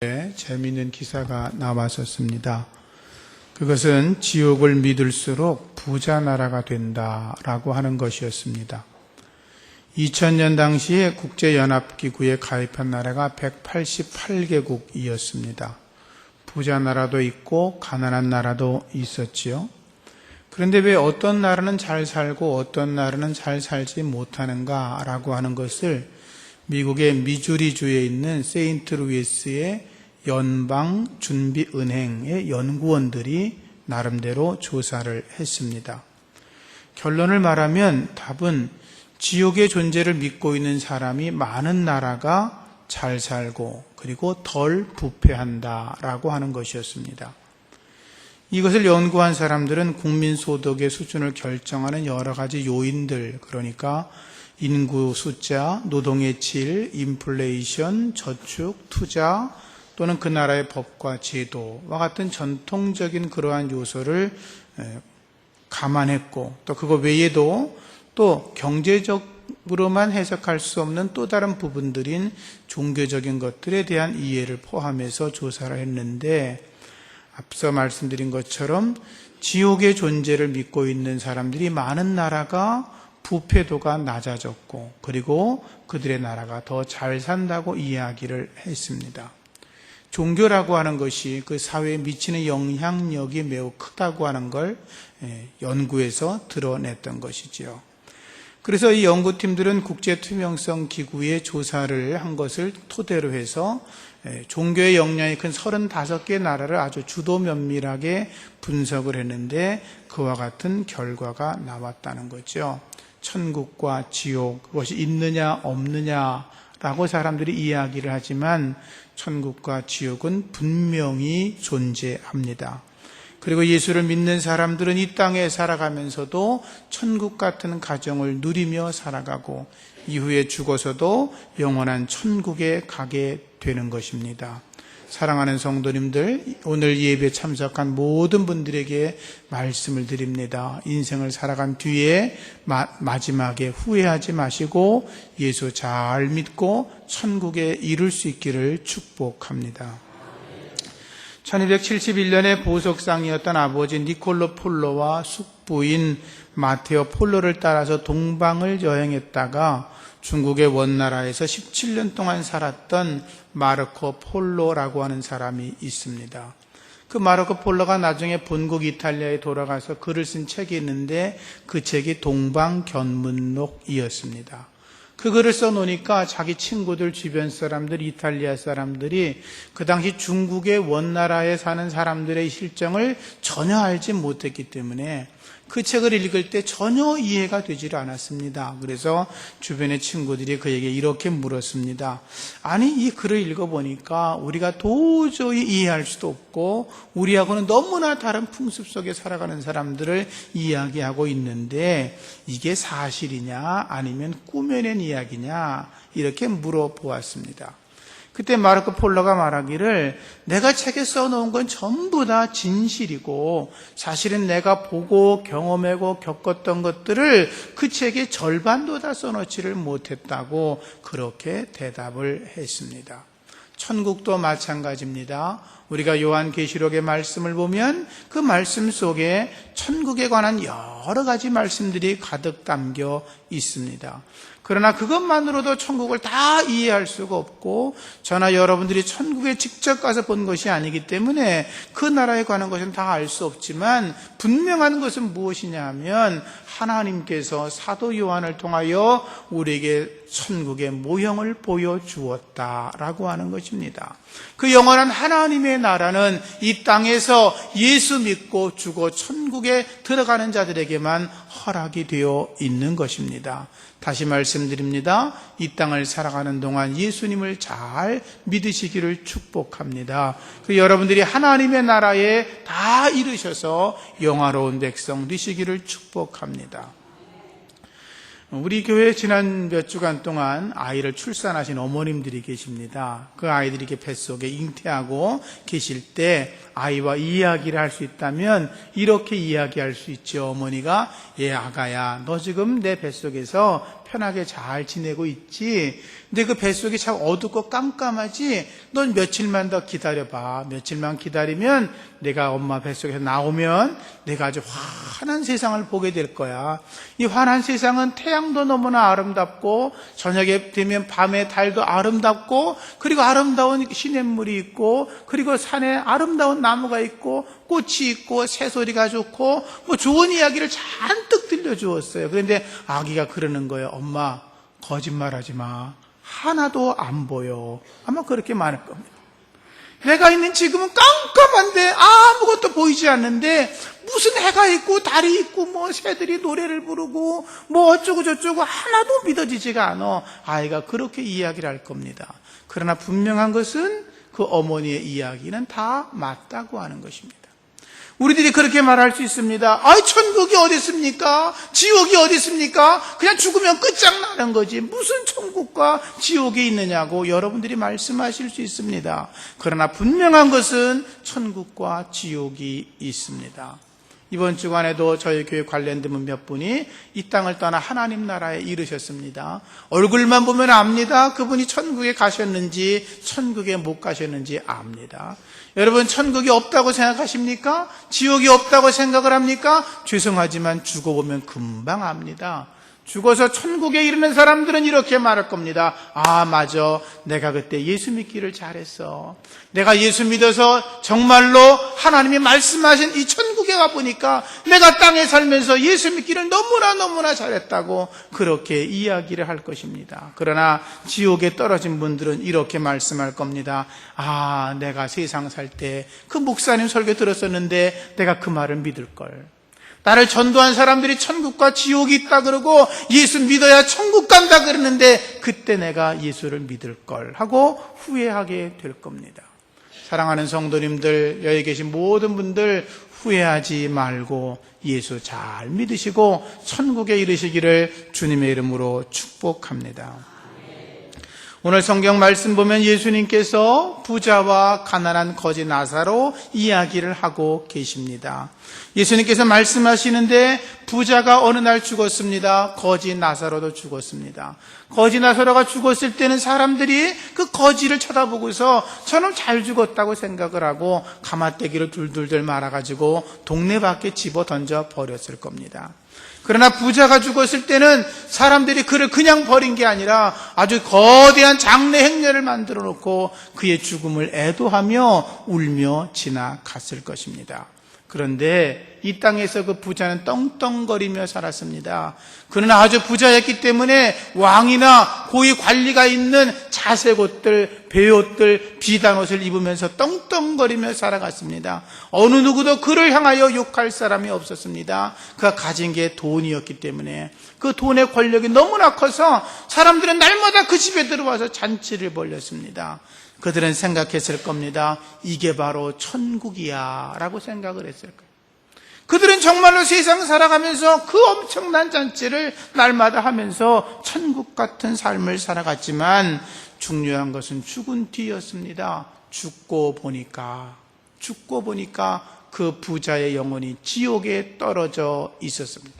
재미있는 기사가 나왔었습니다. 그것은 지옥을 믿을수록 부자 나라가 된다라고 하는 것이었습니다. 2000년 당시에 국제연합기구에 가입한 나라가 188개국이었습니다. 부자 나라도 있고 가난한 나라도 있었지요. 그런데 왜 어떤 나라는 잘 살고 어떤 나라는 잘 살지 못하는가라고 하는 것을 미국의 미주리주에 있는 세인트루이스의 연방준비은행의 연구원들이 나름대로 조사를 했습니다. 결론을 말하면 답은 지옥의 존재를 믿고 있는 사람이 많은 나라가 잘 살고 그리고 덜 부패한다라고 하는 것이었습니다. 이것을 연구한 사람들은 국민소득의 수준을 결정하는 여러 가지 요인들, 그러니까 인구 숫자, 노동의 질, 인플레이션, 저축, 투자 또는 그 나라의 법과 제도와 같은 전통적인 그러한 요소를 감안했고 또 그거 외에도 또 경제적으로만 해석할 수 없는 또 다른 부분들인 종교적인 것들에 대한 이해를 포함해서 조사를 했는데 앞서 말씀드린 것처럼 지옥의 존재를 믿고 있는 사람들이 많은 나라가 부패도가 낮아졌고 그리고 그들의 나라가 더 잘 산다고 이야기를 했습니다. 종교라고 하는 것이 그 사회에 미치는 영향력이 매우 크다고 하는 걸 연구에서 드러냈던 것이지요. 그래서 이 연구팀들은 국제투명성기구의 조사를 한 것을 토대로 해서 종교의 영향이 큰 35개 나라를 아주 주도 면밀하게 분석을 했는데 그와 같은 결과가 나왔다는 거죠. 천국과 지옥, 그것이 있느냐 없느냐라고 사람들이 이야기를 하지만 천국과 지옥은 분명히 존재합니다. 그리고 예수를 믿는 사람들은 이 땅에 살아가면서도 천국 같은 가정을 누리며 살아가고 이후에 죽어서도 영원한 천국에 가게 되는 것입니다. 사랑하는 성도님들, 오늘 예배에 참석한 모든 분들에게 말씀을 드립니다. 인생을 살아간 뒤에 마지막에 후회하지 마시고 예수 잘 믿고 천국에 이룰 수 있기를 축복합니다. 1271년에 보석상이었던 아버지 니콜로 폴로와 숙부인 마테오 폴로를 따라서 동방을 여행했다가 중국의 원나라에서 17년 동안 살았던 마르코 폴로라고 하는 사람이 있습니다. 그 마르코 폴로가 나중에 본국 이탈리아에 돌아가서 글을 쓴 책이 있는데 그 책이 동방견문록이었습니다. 그 글을 써놓으니까 자기 친구들, 주변 사람들, 이탈리아 사람들이 그 당시 중국의 원나라에 사는 사람들의 실정을 전혀 알지 못했기 때문에 그 책을 읽을 때 전혀 이해가 되질 않았습니다. 그래서 주변의 친구들이 그에게 이렇게 물었습니다. 아니, 이 글을 읽어보니까 우리가 도저히 이해할 수도 없고 우리하고는 너무나 다른 풍습 속에 살아가는 사람들을 이야기하고 있는데 이게 사실이냐 아니면 꾸며낸 이야기냐 이렇게 물어보았습니다. 그때 마르코 폴로가 말하기를 내가 책에 써놓은 건 전부 다 진실이고 사실은 내가 보고 경험하고 겪었던 것들을 그 책의 절반도 다 써놓지를 못했다고 그렇게 대답을 했습니다. 천국도 마찬가지입니다. 우리가 요한계시록의 말씀을 보면 그 말씀 속에 천국에 관한 여러 가지 말씀들이 가득 담겨 있습니다. 그러나 그것만으로도 천국을 다 이해할 수가 없고 저나 여러분들이 천국에 직접 가서 본 것이 아니기 때문에 그 나라에 관한 것은 다 알 수 없지만 분명한 것은 무엇이냐 하면 하나님께서 사도 요한을 통하여 우리에게 천국의 모형을 보여주었다라고 하는 것입니다. 그 영원한 하나님의 나라는 이 땅에서 예수 믿고 죽어 천국에 들어가는 자들에게만 허락이 되어 있는 것입니다. 다시 말씀드립니다. 이 땅을 살아가는 동안 예수님을 잘 믿으시기를 축복합니다. 그 여러분들이 하나님의 나라에 다 이르셔서 영화로운 백성 되시기를 축복합니다. 우리 교회에 지난 몇 주간 동안 아이를 출산하신 어머님들이 계십니다. 그 아이들이 이렇게 뱃속에 잉태하고 계실 때 아이와 이야기를 할 수 있다면 이렇게 이야기할 수 있죠. 어머니가 아가야, 너 지금 내 뱃속에서 편하게 잘 지내고 있지. 근데 그 뱃속이 참 어둡고 깜깜하지. 넌 며칠만 더 기다려봐. 며칠만 기다리면 내가 엄마 뱃속에서 나오면 내가 아주 환한 세상을 보게 될 거야. 이 환한 세상은 태양도 너무나 아름답고 저녁에 되면 밤에 달도 아름답고 그리고 아름다운 시냇물이 있고 그리고 산에 아름다운 나무가 있고 꽃이 있고 새소리가 좋고 뭐 좋은 이야기를 잔뜩 들려주었어요. 그런데 아기가 그러는 거예요. 엄마, 거짓말하지 마. 하나도 안 보여. 아마 그렇게 말할 겁니다. 내가 있는 지금은 깜깜한데 아무것도 보이지 않는데 무슨 해가 있고 달이 있고 뭐 새들이 노래를 부르고 뭐 어쩌고 저쩌고 하나도 믿어지지가 않아. 아이가 그렇게 이야기를 할 겁니다. 그러나 분명한 것은 그 어머니의 이야기는 다 맞다고 하는 것입니다. 우리들이 그렇게 말할 수 있습니다. 아이, 천국이 어디 있습니까? 지옥이 어디 있습니까? 그냥 죽으면 끝장나는 거지. 무슨 천국과 지옥이 있느냐고 여러분들이 말씀하실 수 있습니다. 그러나 분명한 것은 천국과 지옥이 있습니다. 이번 주간에도 저희 교회 관련된 몇 분이 이 땅을 떠나 하나님 나라에 이르셨습니다. 얼굴만 보면 압니다. 그분이 천국에 가셨는지 천국에 못 가셨는지 압니다. 여러분, 천국이 없다고 생각하십니까? 지옥이 없다고 생각을 합니까? 죄송하지만 죽어보면 금방 압니다. 죽어서 천국에 이르는 사람들은 이렇게 말할 겁니다. 아, 맞아. 내가 그때 예수 믿기를 잘했어. 내가 예수 믿어서 정말로 하나님이 말씀하신 이 천국에 가보니까 내가 땅에 살면서 예수 믿기를 너무나 잘했다고 그렇게 이야기를 할 것입니다. 그러나 지옥에 떨어진 분들은 이렇게 말씀할 겁니다. 아, 내가 세상 살 때 그 목사님 설교 들었었는데 내가 그 말을 믿을걸. 나를 전도한 사람들이 천국과 지옥이 있다 그러고 예수 믿어야 천국 간다 그러는데 그때 내가 예수를 믿을 걸 하고 후회하게 될 겁니다. 사랑하는 성도님들, 여기 계신 모든 분들 후회하지 말고 예수 잘 믿으시고 천국에 이르시기를 주님의 이름으로 축복합니다. 오늘 성경 말씀 보면 예수님께서 부자와 가난한 거지 나사로 이야기를 하고 계십니다. 예수님께서 말씀하시는데 부자가 어느 날 죽었습니다. 거지 나사로도 죽었습니다. 거지 나사로가 죽었을 때는 사람들이 그 거지를 쳐다보고서 저놈 잘 죽었다고 생각을 하고 가마떼기를 둘둘둘 말아가지고 동네 밖에 집어 던져 버렸을 겁니다. 그러나 부자가 죽었을 때는 사람들이 그를 그냥 버린 게 아니라 아주 거대한 장례 행렬을 만들어 놓고 그의 죽음을 애도하며 울며 지나갔을 것입니다. 그런데 이 땅에서 그 부자는 떵떵거리며 살았습니다. 그는 아주 부자였기 때문에 왕이나 고위 관리가 있는 자색 옷들, 배옷들, 비단 옷을 입으면서 떵떵거리며 살아갔습니다. 어느 누구도 그를 향하여 욕할 사람이 없었습니다. 그가 가진 게 돈이었기 때문에 그 돈의 권력이 너무나 커서 사람들은 날마다 그 집에 들어와서 잔치를 벌였습니다. 그들은 생각했을 겁니다. 이게 바로 천국이야 라고 생각을 했을 거예요. 그들은 정말로 세상 살아가면서 그 엄청난 잔치를 날마다 하면서 천국 같은 삶을 살아갔지만 중요한 것은 죽은 뒤였습니다. 죽고 보니까 그 부자의 영혼이 지옥에 떨어져 있었습니다.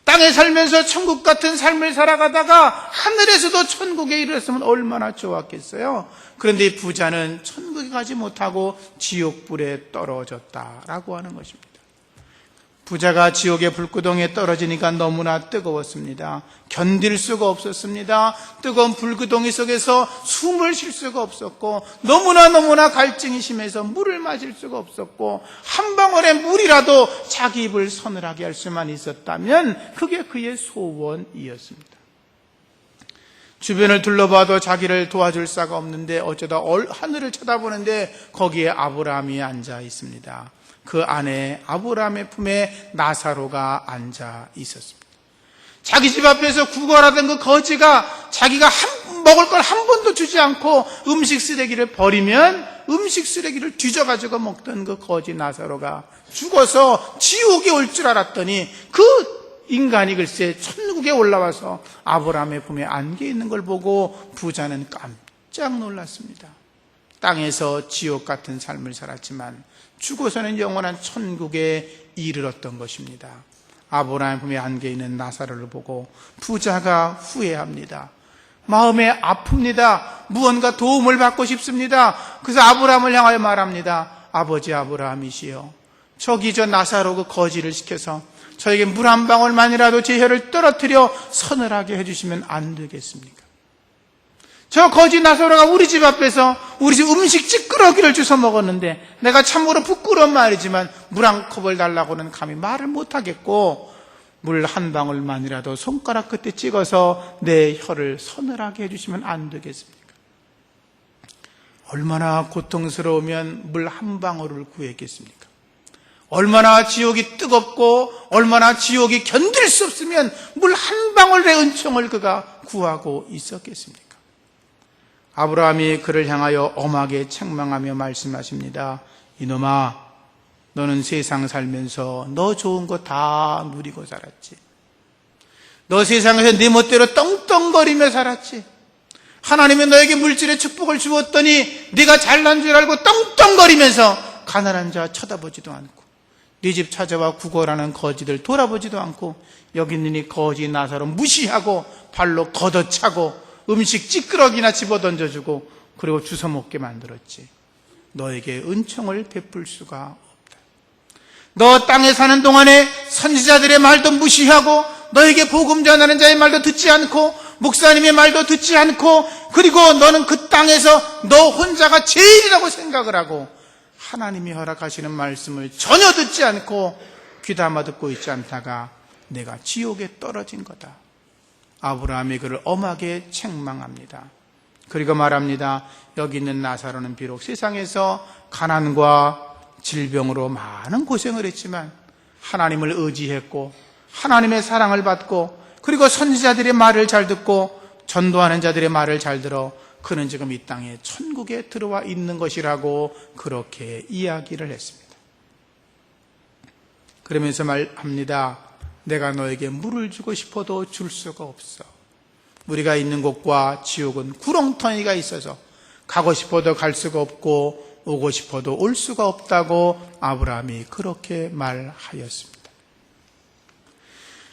땅에 살면서 천국 같은 삶을 살아가다가 하늘에서도 천국에 이르렀으면 얼마나 좋았겠어요. 그런데 이 부자는 천국에 가지 못하고 지옥불에 떨어졌다라고 하는 것입니다. 부자가 지옥의 불구덩이에 떨어지니까 너무나 뜨거웠습니다. 견딜 수가 없었습니다. 뜨거운 불구덩이 속에서 숨을 쉴 수가 없었고 너무나 갈증이 심해서 물을 마실 수가 없었고 한 방울의 물이라도 자기 입을 서늘하게 할 수만 있었다면 그게 그의 소원이었습니다. 주변을 둘러봐도 자기를 도와줄 자가 없는데 어쩌다 하늘을 쳐다보는데 거기에 아브라함이 앉아 있습니다. 그 안에 아브라함의 품에 나사로가 앉아 있었습니다. 자기 집 앞에서 구걸하던 그 거지가 자기가 먹을 걸 한 번도 주지 않고 음식 쓰레기를 버리면 음식 쓰레기를 뒤져가지고 먹던 그 거지 나사로가 죽어서 지옥에 올 줄 알았더니 그 인간이 글쎄 천국에 올라와서 아브라함의 품에 안겨 있는 걸 보고 부자는 깜짝 놀랐습니다. 땅에서 지옥 같은 삶을 살았지만 죽어서는 영원한 천국에 이르렀던 것입니다. 아브라함 품에 안겨 있는 나사로를 보고 부자가 후회합니다. 마음에 아픕니다. 무언가 도움을 받고 싶습니다. 그래서 아브라함을 향하여 말합니다. 아버지 아브라함이시여, 저기 저 나사로 그 거지를 시켜서 저에게 물 한 방울만이라도 제 혀를 떨어뜨려 서늘하게 해주시면 안 되겠습니까? 저 거지 나사로가 우리 집 앞에서 우리 집 음식 찌끄러기를 주워 먹었는데 내가 참으로 부끄러운 말이지만 물 한 컵을 달라고는 감히 말을 못하겠고 물 한 방울만이라도 손가락 끝에 찍어서 내 혀를 서늘하게 해주시면 안 되겠습니까? 얼마나 고통스러우면 물 한 방울을 구했겠습니까? 얼마나 지옥이 뜨겁고 얼마나 지옥이 견딜 수 없으면 물 한 방울의 은총을 그가 구하고 있었겠습니까? 아브라함이 그를 향하여 엄하게 책망하며 말씀하십니다. 이놈아, 너는 세상 살면서 너 좋은 거 다 누리고 살았지. 너 세상에서 네 멋대로 떵떵거리며 살았지. 하나님이 너에게 물질의 축복을 주었더니 네가 잘난 줄 알고 떵떵거리면서 가난한 자 쳐다보지도 않고 네 집 찾아와 구걸하는 거지들 돌아보지도 않고 여기 있는 이 거지 나사로 무시하고 발로 걷어차고 음식 찌끄러기나 집어던져주고 그리고 주워 먹게 만들었지. 너에게 은총을 베풀 수가 없다. 너 땅에 사는 동안에 선지자들의 말도 무시하고 너에게 복음 전하는 자의 말도 듣지 않고 목사님의 말도 듣지 않고 그리고 너는 그 땅에서 너 혼자가 제일이라고 생각을 하고 하나님이 허락하시는 말씀을 전혀 듣지 않고 귀담아 듣고 있지 않다가 내가 지옥에 떨어진 거다. 아브라함이 그를 엄하게 책망합니다. 그리고 말합니다. 여기 있는 나사로는 비록 세상에서 가난과 질병으로 많은 고생을 했지만 하나님을 의지했고 하나님의 사랑을 받고 그리고 선지자들의 말을 잘 듣고 전도하는 자들의 말을 잘 들어 그는 지금 이 땅에 천국에 들어와 있는 것이라고 그렇게 이야기를 했습니다. 그러면서 말합니다. 내가 너에게 물을 주고 싶어도 줄 수가 없어. 우리가 있는 곳과 지옥은 구렁텅이가 있어서 가고 싶어도 갈 수가 없고 오고 싶어도 올 수가 없다고 아브라함이 그렇게 말하였습니다.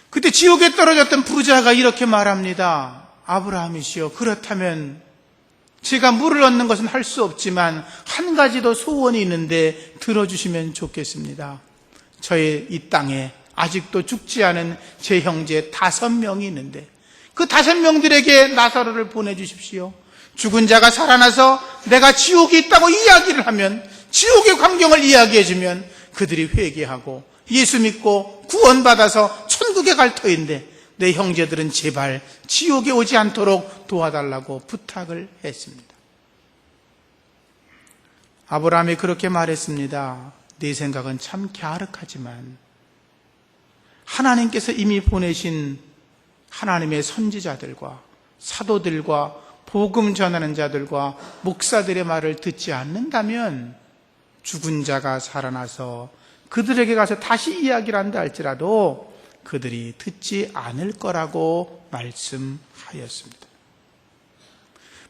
그때 지옥에 떨어졌던 부자가 이렇게 말합니다. 아브라함이시여, 그렇다면 제가 물을 얻는 것은 할 수 없지만 한 가지 더 소원이 있는데 들어주시면 좋겠습니다. 저의 이 땅에 아직도 죽지 않은 제 형제 5명이 있는데 그 5명들에게 나사로를 보내주십시오. 죽은 자가 살아나서 내가 지옥에 있다고 이야기를 하면, 지옥의 광경을 이야기해주면 그들이 회개하고 예수 믿고 구원받아서 천국에 갈 터인데 내 형제들은 제발 지옥에 오지 않도록 도와달라고 부탁을 했습니다. 아브라함이 그렇게 말했습니다. 네 생각은 참 갸륵하지만 하나님께서 이미 보내신 하나님의 선지자들과 사도들과 복음 전하는 자들과 목사들의 말을 듣지 않는다면 죽은 자가 살아나서 그들에게 가서 다시 이야기를 한다 할지라도 그들이 듣지 않을 거라고 말씀하였습니다.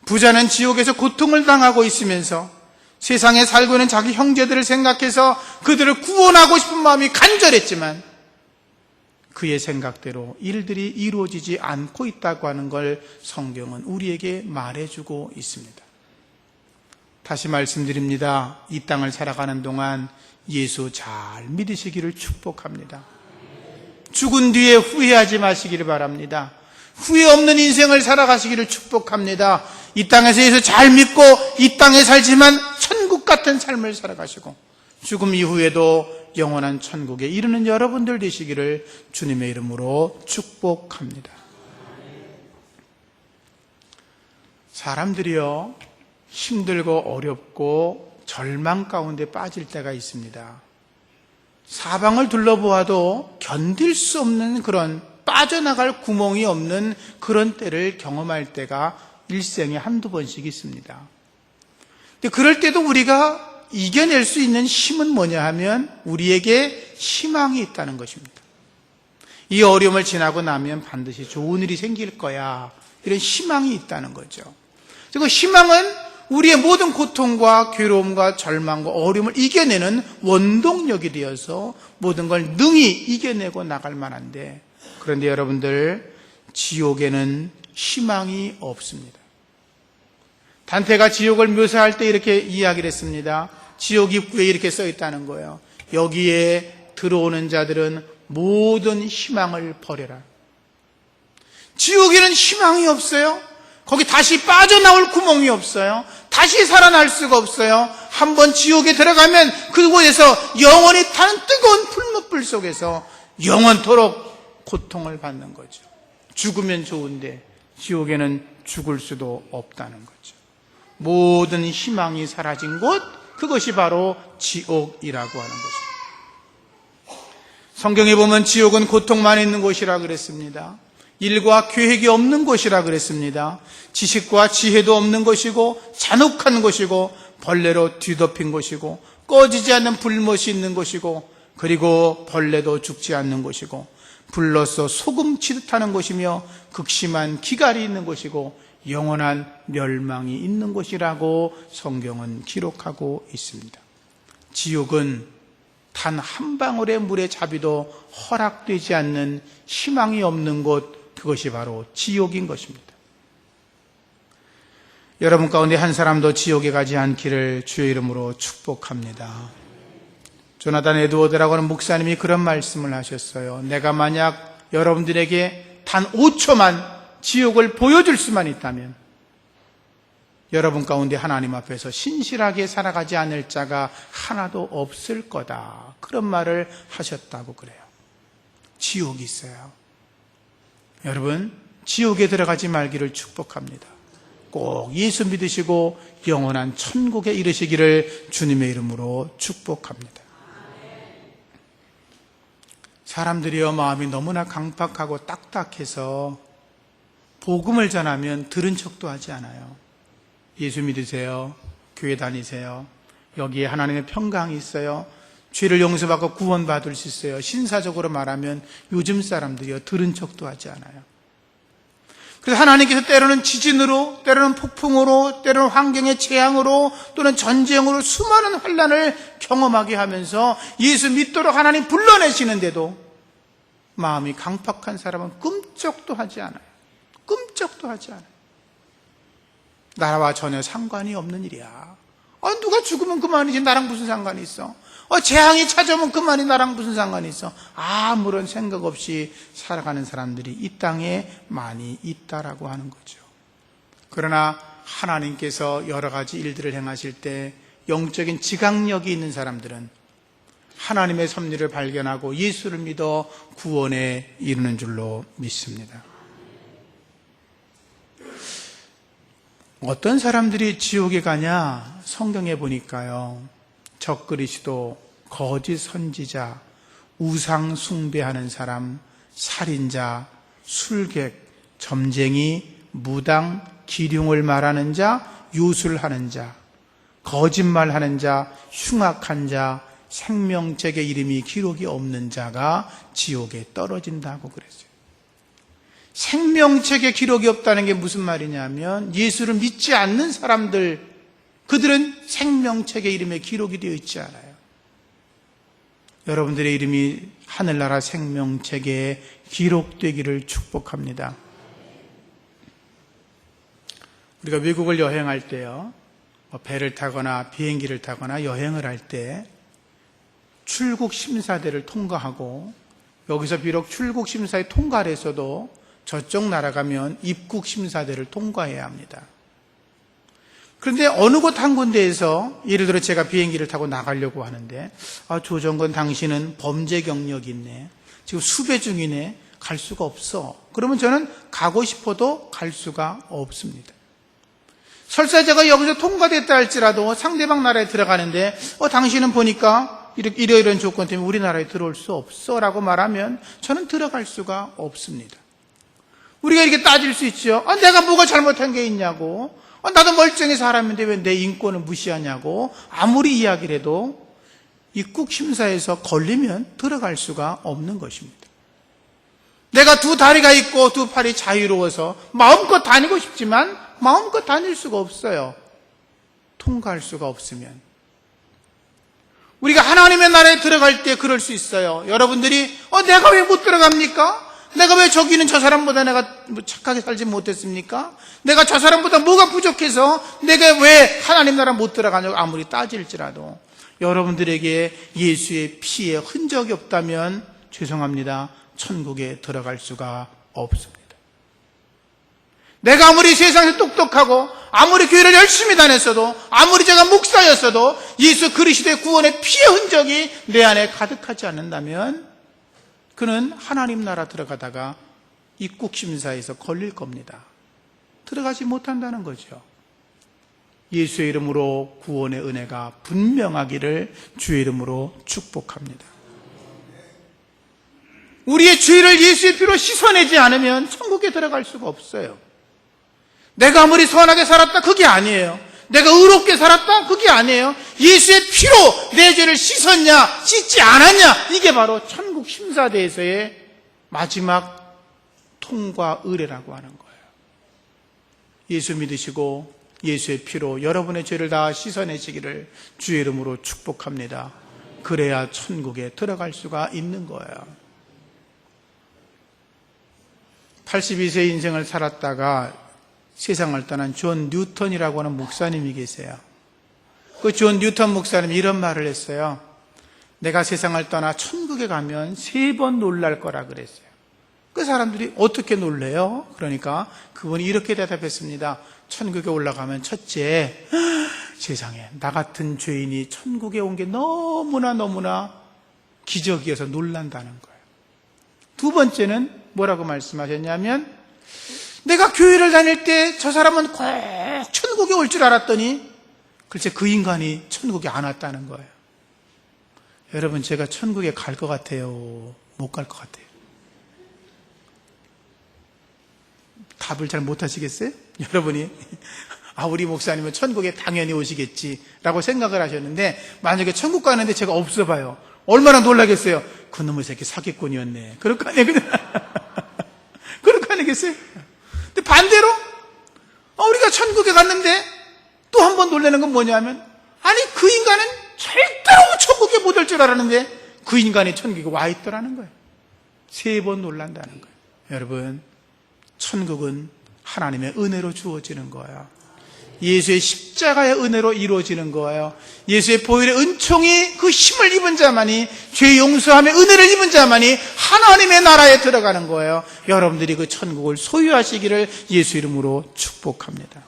부자는 지옥에서 고통을 당하고 있으면서 세상에 살고 있는 자기 형제들을 생각해서 그들을 구원하고 싶은 마음이 간절했지만 그의 생각대로 일들이 이루어지지 않고 있다고 하는 걸 성경은 우리에게 말해주고 있습니다. 다시 말씀드립니다. 이 땅을 살아가는 동안 예수 잘 믿으시기를 축복합니다. 죽은 뒤에 후회하지 마시기를 바랍니다. 후회 없는 인생을 살아가시기를 축복합니다. 이 땅에서 예수 잘 믿고 이 땅에 살지만 천국 같은 삶을 살아가시고 죽음 이후에도 영원한 천국에 이르는 여러분들 되시기를 주님의 이름으로 축복합니다. 사람들이요, 힘들고 어렵고 절망 가운데 빠질 때가 있습니다. 사방을 둘러보아도 견딜 수 없는 그런 빠져나갈 구멍이 없는 그런 때를 경험할 때가 일생에 한두 번씩 있습니다. 근데 그럴 때도 우리가 이겨낼 수 있는 힘은 뭐냐 하면 우리에게 희망이 있다는 것입니다. 이 어려움을 지나고 나면 반드시 좋은 일이 생길 거야, 이런 희망이 있다는 거죠. 그리고 희망은 우리의 모든 고통과 괴로움과 절망과 어려움을 이겨내는 원동력이 되어서 모든 걸 능히 이겨내고 나갈 만한데, 그런데 여러분들, 지옥에는 희망이 없습니다. 단테가 지옥을 묘사할 때 이렇게 이야기를 했습니다. 지옥 입구에 이렇게 써 있다는 거예요. 여기에 들어오는 자들은 모든 희망을 버려라. 지옥에는 희망이 없어요. 거기 다시 빠져나올 구멍이 없어요. 다시 살아날 수가 없어요. 한번 지옥에 들어가면 그곳에서 영원히 타는 뜨거운 풀무불 속에서 영원토록 고통을 받는 거죠. 죽으면 좋은데 지옥에는 죽을 수도 없다는 거죠. 모든 희망이 사라진 곳, 그것이 바로 지옥이라고 하는 것입니다. 성경에 보면 지옥은 고통만 있는 곳이라 그랬습니다. 일과 계획이 없는 곳이라 그랬습니다. 지식과 지혜도 없는 것이고 잔혹한 곳이고 벌레로 뒤덮인 곳이고 꺼지지 않는 불못이 있는 곳이고 그리고 벌레도 죽지 않는 곳이고 불로써 소금 치듯하는 곳이며 극심한 기갈이 있는 곳이고 영원한 멸망이 있는 곳이라고 성경은 기록하고 있습니다. 지옥은 단 한 방울의 물의 자비도 허락되지 않는 희망이 없는 곳, 그것이 바로 지옥인 것입니다. 여러분 가운데 한 사람도 지옥에 가지 않기를 주의 이름으로 축복합니다. 조나단 에드워드라고 하는 목사님이 그런 말씀을 하셨어요. 내가 만약 여러분들에게 단 5초만 지옥을 보여줄 수만 있다면 여러분 가운데 하나님 앞에서 신실하게 살아가지 않을 자가 하나도 없을 거다. 그런 말을 하셨다고 그래요. 지옥이 있어요. 여러분, 지옥에 들어가지 말기를 축복합니다. 꼭 예수 믿으시고 영원한 천국에 이르시기를 주님의 이름으로 축복합니다. 사람들이요, 마음이 너무나 강팍하고 딱딱해서 복음을 전하면 들은 척도 하지 않아요. 예수 믿으세요. 교회 다니세요. 여기에 하나님의 평강이 있어요. 죄를 용서받고 구원받을 수 있어요. 신사적으로 말하면 요즘 사람들이요, 들은 척도 하지 않아요. 그래서 하나님께서 때로는 지진으로, 때로는 폭풍으로, 때로는 환경의 재앙으로, 또는 전쟁으로 수많은 환난을 경험하게 하면서 예수 믿도록 하나님 불러내시는데도 마음이 강팍한 사람은 끔찍도 하지 않아요. 끔찍도 하지 않아요. 나와 전혀 상관이 없는 일이야. 누가 죽으면 그만이지, 나랑 무슨 상관이 있어. 재앙이 찾아오면 그만이, 나랑 무슨 상관이 있어. 아무런 생각 없이 살아가는 사람들이 이 땅에 많이 있다라고 하는 거죠. 그러나 하나님께서 여러 가지 일들을 행하실 때 영적인 지각력이 있는 사람들은 하나님의 섭리를 발견하고 예수를 믿어 구원에 이르는 줄로 믿습니다. 어떤 사람들이 지옥에 가냐? 성경에 보니까요, 적그리스도, 거짓 선지자, 우상 숭배하는 사람, 살인자, 술객, 점쟁이, 무당, 기륭을 말하는 자, 요술하는 자, 거짓말하는 자, 흉악한 자, 생명책의 이름이 기록이 없는 자가 지옥에 떨어진다고 그랬어요. 생명책에 기록이 없다는 게 무슨 말이냐면 예수를 믿지 않는 사람들, 그들은 생명책의 이름에 기록이 되어 있지 않아요. 여러분들의 이름이 하늘나라 생명책에 기록되기를 축복합니다. 우리가 외국을 여행할 때요, 배를 타거나 비행기를 타거나 여행을 할 때 출국 심사대를 통과하고, 여기서 비록 출국 심사에 통과를 했어도 저쪽 나라 가면 입국 심사대를 통과해야 합니다. 그런데 어느 곳 한 군데에서, 예를 들어 제가 비행기를 타고 나가려고 하는데, 조정건 당신은 범죄 경력이 있네, 지금 수배 중이네, 갈 수가 없어. 그러면 저는 가고 싶어도 갈 수가 없습니다. 설사 제가 여기서 통과됐다 할지라도 상대방 나라에 들어가는데 당신은 보니까 이러이러한 조건 때문에 우리나라에 들어올 수 없어 라고 말하면 저는 들어갈 수가 없습니다. 우리가 이렇게 따질 수 있죠. 내가 뭐가 잘못한 게 있냐고, 나도 멀쩡히 사람인데 왜 내 인권을 무시하냐고 아무리 이야기를 해도 입국 심사에서 걸리면 들어갈 수가 없는 것입니다. 내가 두 다리가 있고 두 팔이 자유로워서 마음껏 다니고 싶지만 마음껏 다닐 수가 없어요. 통과할 수가 없으면, 우리가 하나님의 나라에 들어갈 때 그럴 수 있어요. 여러분들이 내가 왜 못 들어갑니까? 내가 왜 저기는 저 사람보다 내가 착하게 살지 못했습니까? 내가 저 사람보다 뭐가 부족해서 내가 왜 하나님 나라 못 들어가냐고 아무리 따질지라도, 여러분들에게 예수의 피에 흔적이 없다면 죄송합니다, 천국에 들어갈 수가 없습니다. 내가 아무리 세상에 똑똑하고 아무리 교회를 열심히 다녔어도, 아무리 제가 목사였어도 예수 그리스도의 구원의 피의 흔적이 내 안에 가득하지 않는다면 그는 하나님 나라 들어가다가 입국 심사에서 걸릴 겁니다. 들어가지 못한다는 거죠. 예수의 이름으로 구원의 은혜가 분명하기를 주의 이름으로 축복합니다. 우리의 죄를 예수의 피로 씻어내지 않으면 천국에 들어갈 수가 없어요. 내가 아무리 선하게 살았다, 그게 아니에요. 내가 의롭게 살았다, 그게 아니에요. 예수의 피로 내 죄를 씻었냐, 씻지 않았냐, 이게 바로 천국 심사대에서의 마지막 통과 의례라고 하는 거예요. 예수 믿으시고 예수의 피로 여러분의 죄를 다 씻어내시기를 주의 이름으로 축복합니다. 그래야 천국에 들어갈 수가 있는 거예요. 82세 인생을 살았다가 세상을 떠난 존 뉴턴이라고 하는 목사님이 계세요. 그 존 뉴턴 목사님이 이런 말을 했어요. 내가 세상을 떠나 천국에 가면 3번 놀랄 거라 그랬어요. 그 사람들이 어떻게 놀래요? 그러니까 그분이 이렇게 대답했습니다. 천국에 올라가면 첫째, 세상에 나 같은 죄인이 천국에 온 게 너무나 기적이어서 놀란다는 거예요. 두 번째는 뭐라고 말씀하셨냐면, 내가 교회를 다닐 때 저 사람은 꼭 천국에 올 줄 알았더니 글쎄 그 인간이 천국에 안 왔다는 거예요. 여러분, 제가 천국에 갈 것 같아요? 못 갈 것 같아요? 답을 잘 못 하시겠어요? 여러분이 우리 목사님은 천국에 당연히 오시겠지라고 생각을 하셨는데, 만약에 천국 가는데 제가 없어 봐요. 얼마나 놀라겠어요? 그놈의 새끼 사기꾼이었네. 그럴 거 아니에요? 그럴 거 아니겠어요? 근데 반대로 우리가 천국에 갔는데 또 한 번 놀라는 건 뭐냐면, 그 인간은 절대로 천국에 못 올 줄 알았는데 그 인간이 천국에 와 있더라는 거예요. 3번 놀란다는 거예요. 여러분, 천국은 하나님의 은혜로 주어지는 거예요. 예수의 십자가의 은혜로 이루어지는 거예요. 예수의 보혈의 은총이 그 힘을 입은 자만이, 죄 용서함의 은혜를 입은 자만이 하나님의 나라에 들어가는 거예요. 여러분들이 그 천국을 소유하시기를 예수 이름으로 축복합니다.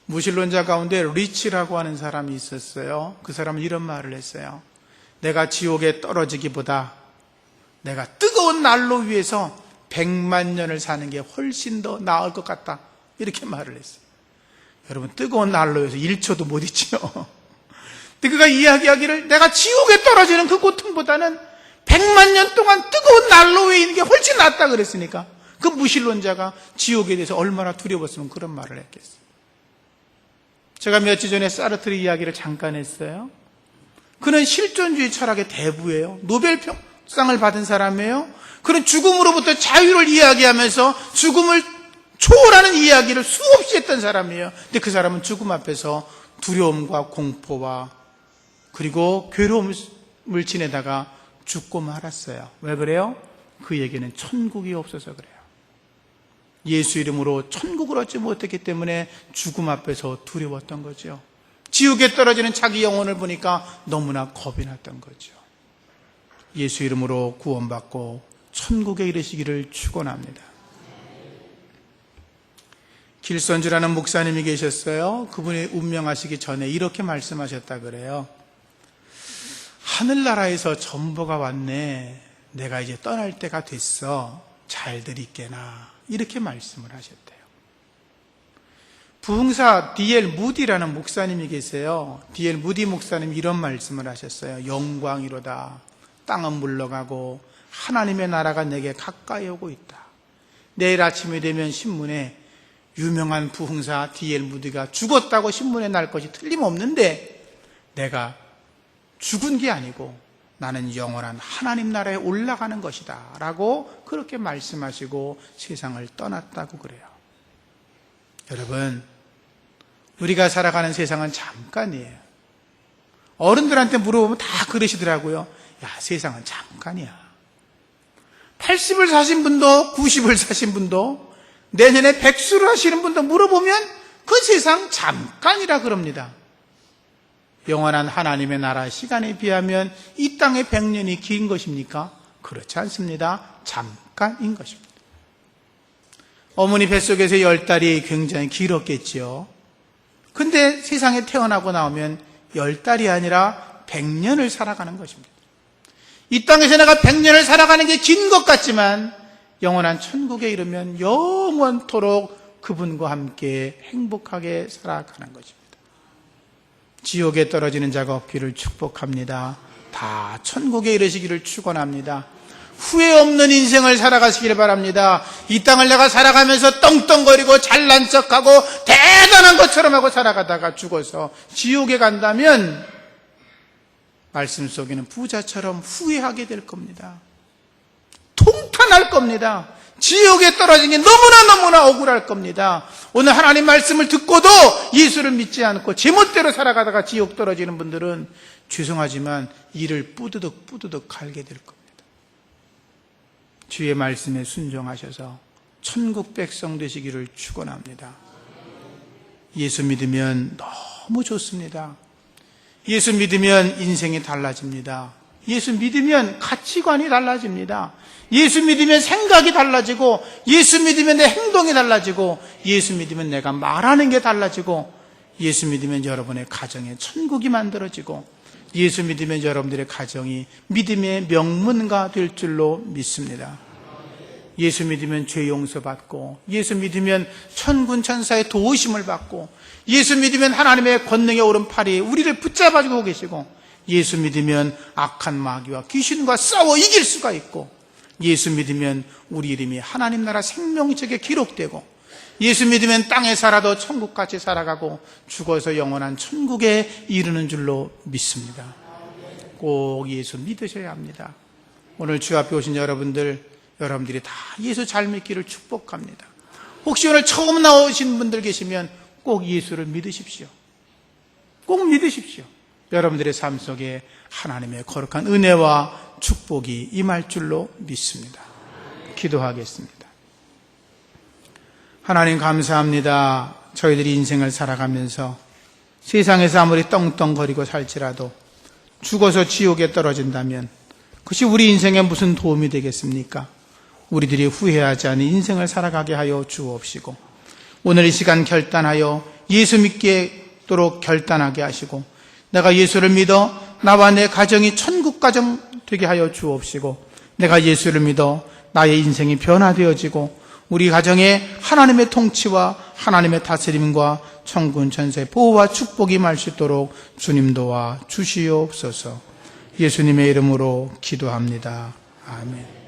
무신론자 가운데 리치라고 하는 사람이 있었어요. 그 사람은 이런 말을 했어요. 내가 지옥에 떨어지기보다 내가 뜨거운 난로 위에서 100만 년을 사는 게 훨씬 더 나을 것 같다, 이렇게 말을 했어요. 여러분, 뜨거운 난로에서 1초도 못 있죠. 근데 그가 이야기하기를, 내가 지옥에 떨어지는 그 고통보다는 100만 년 동안 뜨거운 난로 위에 있는 게 훨씬 낫다 그랬으니까, 그 무신론자가 지옥에 대해서 얼마나 두려웠으면 그런 말을 했겠어요. 제가 며칠 전에 사르트르 이야기를 잠깐 했어요. 그는 실존주의 철학의 대부예요. 노벨상을 받은 사람이에요. 그는 죽음으로부터 자유를 이야기하면서 죽음을 초월하는 이야기를 수없이 했던 사람이에요. 근데 그 사람은 죽음 앞에서 두려움과 공포와 그리고 괴로움을 지내다가 죽고 말았어요. 왜 그래요? 그에게는 천국이 없어서 그래요. 예수 이름으로 천국을 얻지 못했기 때문에 죽음 앞에서 두려웠던 거죠. 지옥에 떨어지는 자기 영혼을 보니까 너무나 겁이 났던 거죠. 예수 이름으로 구원받고 천국에 이르시기를 축원합니다. 길선주라는 목사님이 계셨어요. 그분이 운명하시기 전에 이렇게 말씀하셨다 그래요. 하늘나라에서 전보가 왔네. 내가 이제 떠날 때가 됐어. 잘들 있게나. 이렇게 말씀을 하셨대요. 부흥사 D.L. 무디라는 목사님이 계세요. D.L. 무디 목사님이 이런 말씀을 하셨어요. 영광이로다. 땅은 물러가고 하나님의 나라가 내게 가까이 오고 있다. 내일 아침이 되면 신문에 유명한 부흥사 D.L. 무디가 죽었다고 신문에 날 것이 틀림없는데, 내가 죽은 게 아니고 나는 영원한 하나님 나라에 올라가는 것이다 라고 그렇게 말씀하시고 세상을 떠났다고 그래요. 여러분, 우리가 살아가는 세상은 잠깐이에요. 어른들한테 물어보면 다 그러시더라고요. 야, 세상은 잠깐이야. 80을 사신 분도 90을 사신 분도 내년에 100수를 하시는 분도 물어보면 그 세상 잠깐이라 그럽니다. 영원한 하나님의 나라 시간에 비하면 이 땅의 100년이 긴 것입니까? 그렇지 않습니다. 잠깐인 것입니다. 어머니 뱃속에서 10달이 굉장히 길었겠지요. 근데 세상에 태어나고 나오면 10달이 아니라 100년을 살아가는 것입니다. 이 땅에서 내가 100년을 살아가는 게 긴 것 같지만 영원한 천국에 이르면 영원토록 그분과 함께 행복하게 살아가는 것입니다. 지옥에 떨어지는 자가 없기를 축복합니다. 다 천국에 이르시기를 축원합니다. 후회 없는 인생을 살아가시기를 바랍니다. 이 땅을 내가 살아가면서 떵떵거리고 잘난 척하고 대단한 것처럼 하고 살아가다가 죽어서 지옥에 간다면 말씀 속에는 부자처럼 후회하게 될 겁니다. 통탄할 겁니다. 지옥에 떨어진 게 너무나 억울할 겁니다. 오늘 하나님 말씀을 듣고도 예수를 믿지 않고 제멋대로 살아가다가 지옥 떨어지는 분들은 죄송하지만 이를 뿌드득 갈게 될 겁니다. 주의 말씀에 순종하셔서 천국 백성 되시기를 축원합니다. 예수 믿으면 너무 좋습니다. 예수 믿으면 인생이 달라집니다. 예수 믿으면 가치관이 달라집니다. 예수 믿으면 생각이 달라지고, 예수 믿으면 내 행동이 달라지고, 예수 믿으면 내가 말하는 게 달라지고, 예수 믿으면 여러분의 가정에 천국이 만들어지고, 예수 믿으면 여러분들의 가정이 믿음의 명문가 될 줄로 믿습니다. 예수 믿으면 죄 용서받고, 예수 믿으면 천군 천사의 도우심을 받고, 예수 믿으면 하나님의 권능의 오른팔이 우리를 붙잡아주고 계시고, 예수 믿으면 악한 마귀와 귀신과 싸워 이길 수가 있고, 예수 믿으면 우리 이름이 하나님 나라 생명책에 기록되고, 예수 믿으면 땅에 살아도 천국같이 살아가고 죽어서 영원한 천국에 이르는 줄로 믿습니다. 꼭 예수 믿으셔야 합니다. 오늘 주 앞에 오신 여러분들이 다 예수 잘 믿기를 축복합니다. 혹시 오늘 처음 나오신 분들 계시면 꼭 예수를 믿으십시오. 꼭 믿으십시오. 여러분들의 삶 속에 하나님의 거룩한 은혜와 축복이 임할 줄로 믿습니다. 기도하겠습니다. 하나님 감사합니다. 저희들이 인생을 살아가면서 세상에서 아무리 떵떵거리고 살지라도 죽어서 지옥에 떨어진다면 그것이 우리 인생에 무슨 도움이 되겠습니까? 우리들이 후회하지 않은 인생을 살아가게 하여 주옵시고, 오늘 이 시간 결단하여 예수 믿도록 결단하게 하시고, 내가 예수를 믿어 나와 내 가정이 천국 가정 되게 하여 주옵시고, 내가 예수를 믿어 나의 인생이 변화되어지고 우리 가정에 하나님의 통치와 하나님의 다스림과 천군 천사의 보호와 축복이 임할 수 있도록 주님 도와 주시옵소서. 예수님의 이름으로 기도합니다. 아멘.